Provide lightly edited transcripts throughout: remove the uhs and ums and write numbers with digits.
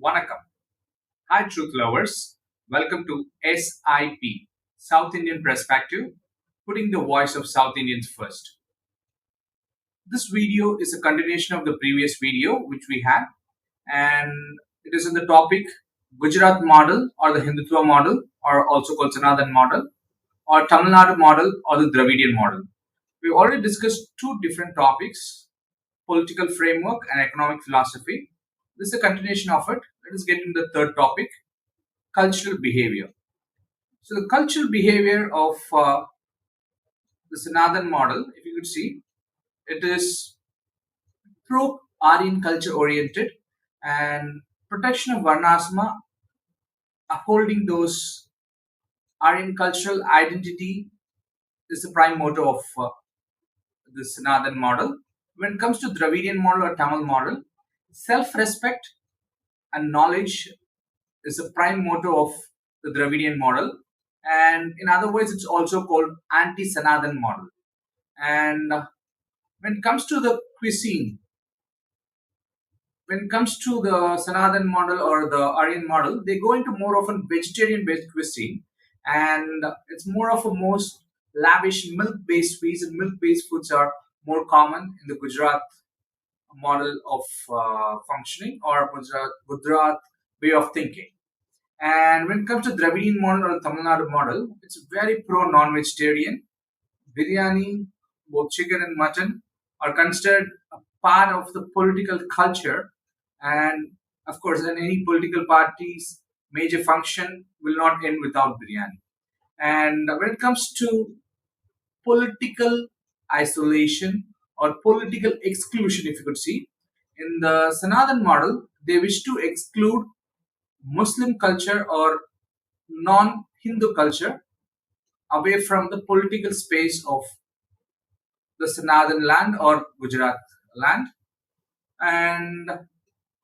Vanakkam. Hi, truth lovers. Welcome to SIP, South Indian Perspective, putting the voice of South Indians first. This video is a continuation of the previous video which we had, and it is in the topic Gujarat model or the Hindutva model, or also called Sanadhan model, or Tamil Nadu model or the Dravadian model. We've already discussed two different topics: political framework and economic philosophy. This is a continuation of it. Let us get into the third topic: cultural behavior. So, the cultural behavior of the Sanadhan model, if you could see, it is pro Aryan culture oriented and protection of Varnasma, upholding those Aryan cultural identity is the prime motto of the Sanadhan model. When it comes to Dravidian model or Tamil model, self respect and knowledge is the prime motto of the Dravidian model. And in other words, it's also called anti Sanadhan model. And when it comes to the cuisine, when it comes to the Sanadhan model or the Aryan model, they go into more of a vegetarian based cuisine, and it's more of a most lavish milk based sweets, and milk based foods are more common in the Gujarat model of functioning, or Gujarat way of thinking. And when it comes to Dravidian model or Tamil Nadu model, it's very pro non-vegetarian. Biryani, both chicken and mutton, are considered a part of the political culture, and of course, in any political party's major function will not end without biryani. And when it comes to political isolation or political exclusion, if you could see, in the Sanathan model, they wish to exclude Muslim culture or non Hindu culture away from the political space of the Sanathan land or Gujarat land. And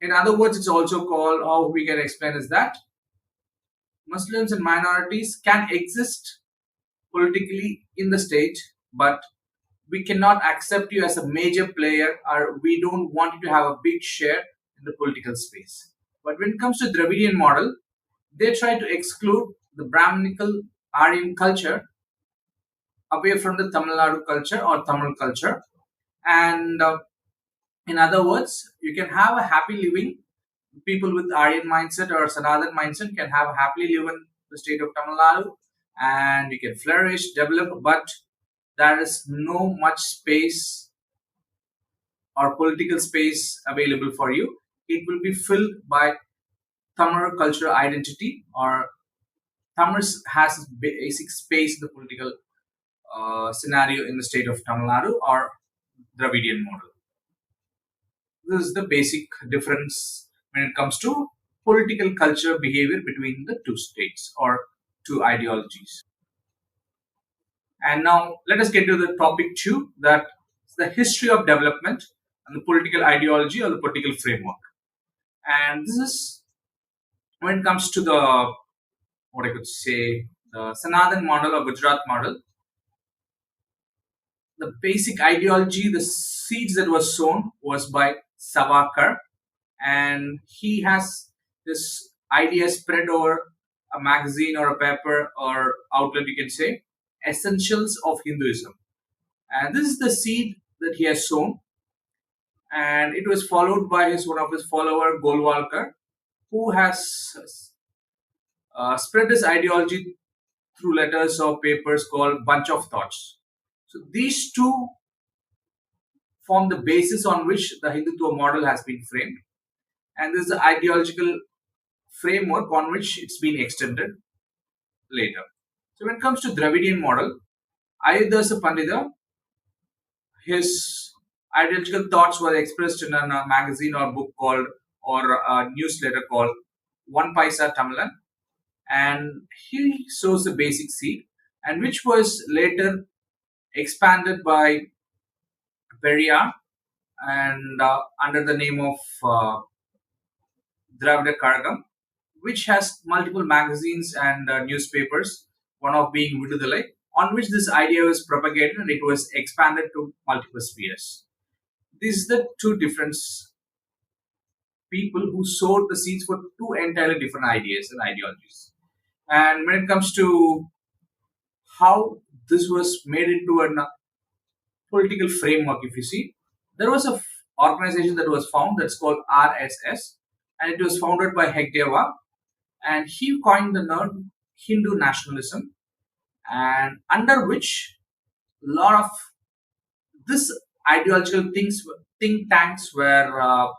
in other words, it's also called, how we can explain is that Muslims and minorities can exist politically in the state, but we cannot accept you as a major player, or we don't want you to have a big share in the political space. But when it comes to Dravidian model, they try to exclude the Brahminical Aryan culture away from the Tamil Nadu culture or Tamil culture. And in other words, you can have a happy living. People with Aryan mindset or Sanathan mindset can have happily live in the state of Tamil Nadu, and you can flourish, develop, but there is no much space or political space available for you. It will be filled by Tamil cultural identity, or Tamil has basic space in the political scenario in the state of Tamil Nadu or Dravidian model. This is the basic difference when it comes to political culture behavior between the two states or two ideologies. And now let us get to the topic two, that is the history of development and the political ideology or the political framework. And this is when it comes to the, what I could say, the Sanathan model or Gujarat model. The basic ideology, the seeds that was sown was by Savarkar, and he has this idea spread over a magazine or a paper or outlet, you can say, essentials of Hinduism. And this is the seed that he has sown, and it was followed by his one of his follower Golwalkar, who has spread his ideology through letters or papers called Bunch of Thoughts. So these two form the basis on which the Hindutva model has been framed, and this is the ideological framework on which it's been extended later. So when it comes to Dravidian model, Ayodhya Pandita, his ideological thoughts were expressed in a magazine or book called, or a newsletter called One Paisa Tamilan, and he sows the basic seed, and which was later expanded by Periyar, and under the name of Dravida Karagam, which has multiple magazines and newspapers, one of being Vidudalai, on which this idea was propagated and it was expanded to multiple spheres. These are the two different people who sowed the seeds for two entirely different ideas and ideologies. And when it comes to how this was made into a political framework, if you see, there was a organization that was found that's called RSS, and it was founded by Hegdeva, and he coined the term Hindu nationalism, and under which a lot of this ideological things, think tanks were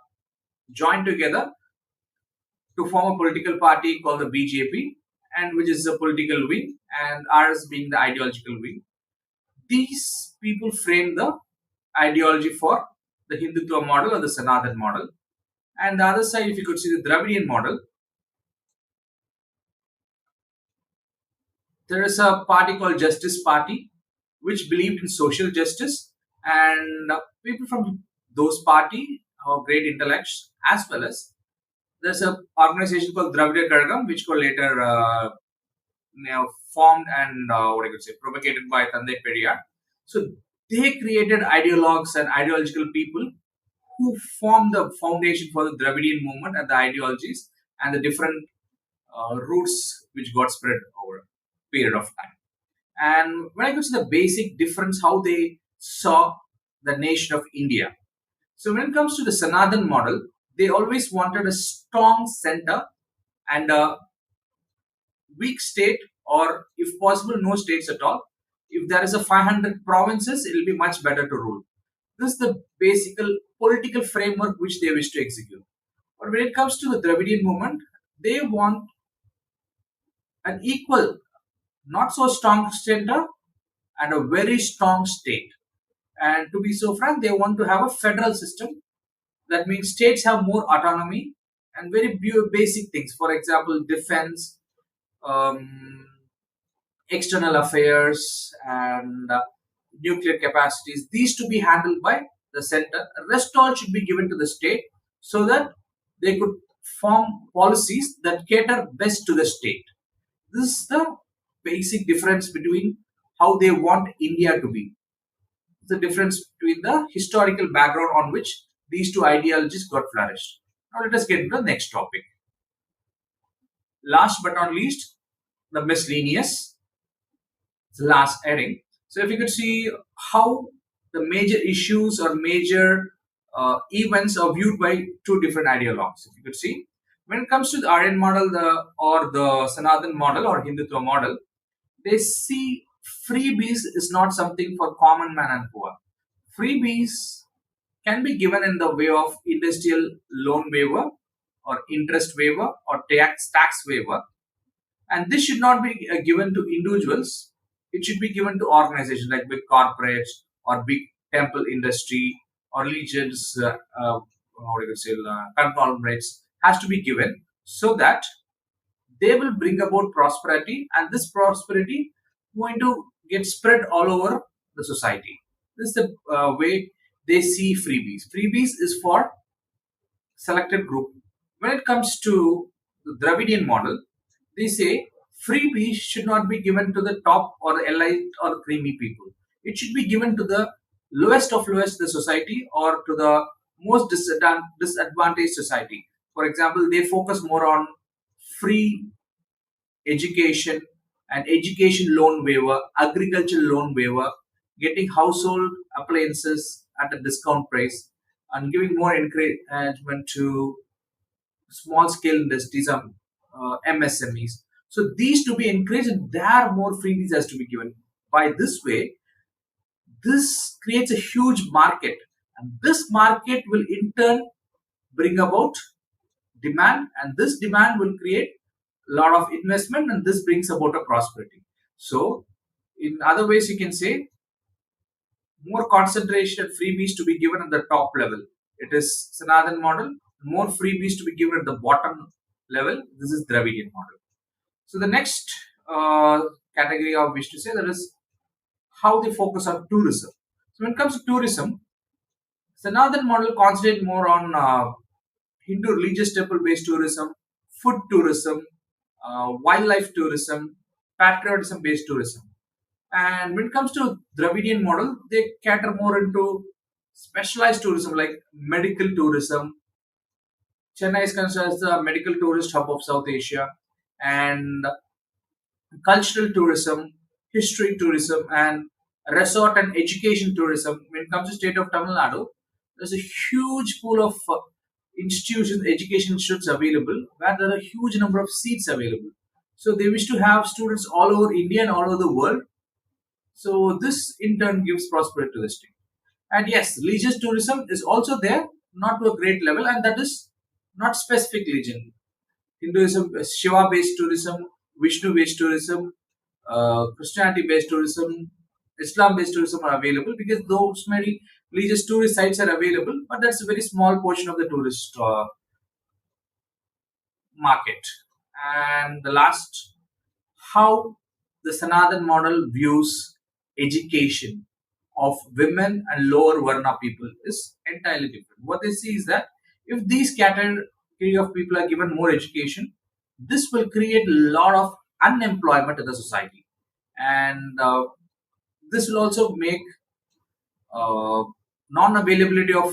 joined together to form a political party called the BJP, and which is a political wing, and ours being the ideological wing. These people frame the ideology for the Hindutva model or the Sanadhan model. And the other side, if you could see the Dravadian model, there is a party called Justice Party, which believed in social justice, and people from those party have great intellects, as well as there's a organization called Dravida Kadagam, which got later formed and what I could say propagated by Tandai Periyar. So they created ideologues and ideological people who formed the foundation for the Dravidian movement and the ideologies and the different roots which got spread over a period of time. And when I go to the basic difference, how they saw the nation of India. So when it comes to the Sanadhan model, they always wanted a strong center and a weak state, or if possible, no states at all. If there is a 500 provinces, it will be much better to rule. This is the basic political framework which they wish to execute. But when it comes to the Dravidian movement, they want an equal, not so strong center and a very strong state. And to be so frank, they want to have a federal system. That means states have more autonomy and very basic things. For example, defense, um, external affairs, and nuclear capacities. These to be handled by the center. Rest all should be given to the state so that they could form policies that cater best to the state. This is the basic difference between how they want India to be. The difference between the historical background on which these two ideologies got flourished. Now let us get into the next topic. Last but not least, the miscellaneous, the last heading. So if you could see how the major issues or major events are viewed by two different ideologues. If you could see, when it comes to the Aryan model, or the Sanathan model or Hindutva model, they see freebies is not something for common man and poor. Freebies can be given in the way of industrial loan waiver or interest waiver or tax waiver, and this should not be given to individuals. It should be given to organizations like big corporates or big temple industry or religions, how do you say, conglomerates has to be given so that they will bring about prosperity, and this prosperity going to get spread all over the society. This is the way they see freebies. Freebies is for selected group. When it comes to the Dravidian model, they say freebies should not be given to the top or the elite or the creamy people. It should be given to the lowest of lowest the society or to the most disadvantaged society. For example, they focus more on free education and education loan waiver, agricultural loan waiver, getting household appliances at a discount price, and giving more encouragement to small scale industries or MSMEs. So these to be encouraged, and there more freebies has to be given. By this way, this creates a huge market, and this market will in turn bring about demand, and this demand will create a lot of investment, and this brings about a prosperity. So in other ways, you can say more concentration of freebies to be given at the top level. It is Sanathan model. More freebies to be given at the bottom level. This is Dravidian model. So the next category I wish to say, that is how they focus on tourism. So when it comes to tourism, Sanathan model concentrate more on Hindu religious temple based tourism, food tourism, wildlife tourism, patriotism based tourism. And when it comes to Dravidian model, they cater more into specialized tourism like medical tourism, Chennai is considered as the medical tourist hub of South Asia, and cultural tourism, history tourism, and resort and education tourism. When it comes to state of Tamil Nadu, there's a huge pool of institutions, education institutes available, where there are a huge number of seats available. So they wish to have students all over India and all over the world. So this in turn gives prosperity to the state. And yes, religious tourism is also there, not to a great level, and that is not specific religion. Hinduism, Shiva based tourism, Vishnu based tourism, Christianity based tourism, Islam based tourism are available because those many religious tourist sites are available, but that's a very small portion of the tourist market. And the last, how the Sanadhan model views education of women and lower Varna people is entirely different. What they see is that if these category of people are given more education, this will create a lot of unemployment in the society, and this will also make uh, non-availability of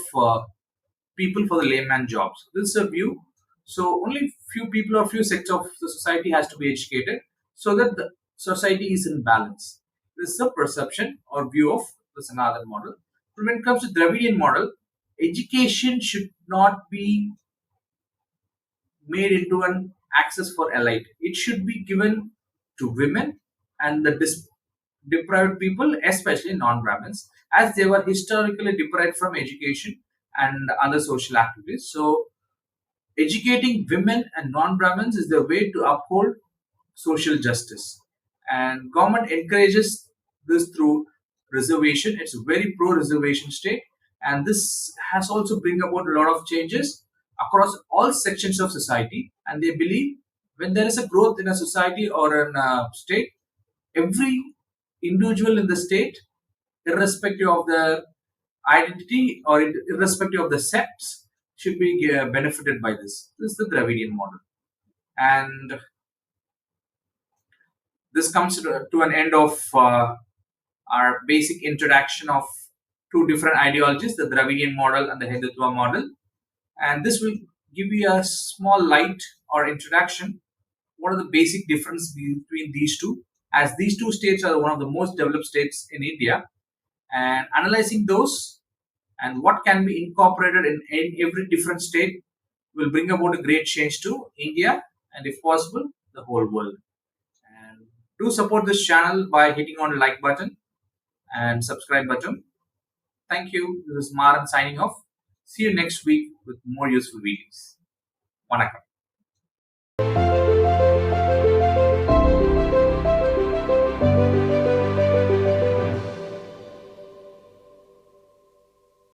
people for the layman jobs. This is a view. So only few people or few sectors of the society has to be educated so that the society is in balance. This is a perception or view of the Sanathan model. But when it comes to Dravidian model, education should not be made into an access for elite. It should be given to women and the deprived people, especially non-Brahmins, as they were historically deprived from education and other social activities. So, educating women and non-Brahmins is the way to uphold social justice, and government encourages this through reservation. It's a very pro-reservation state, and this has also bring about a lot of changes across all sections of society. And they believe when there is a growth in a society or in a state, every individual in the state, irrespective of the identity or irrespective of the sects, should be benefited by this. This is the Dravidian model. And this comes to an end of our basic introduction of two different ideologies, the Dravidian model and the Hindutva model. And this will give you a small light or introduction. What are the basic difference between these two? As these two states are one of the most developed states in India, and analyzing those and what can be incorporated in every different state will bring about a great change to India and, if possible, the whole world. And do support this channel by hitting on like button and subscribe button. Thank you. This is Maran signing off. See you next week with more useful videos. Vanakkam.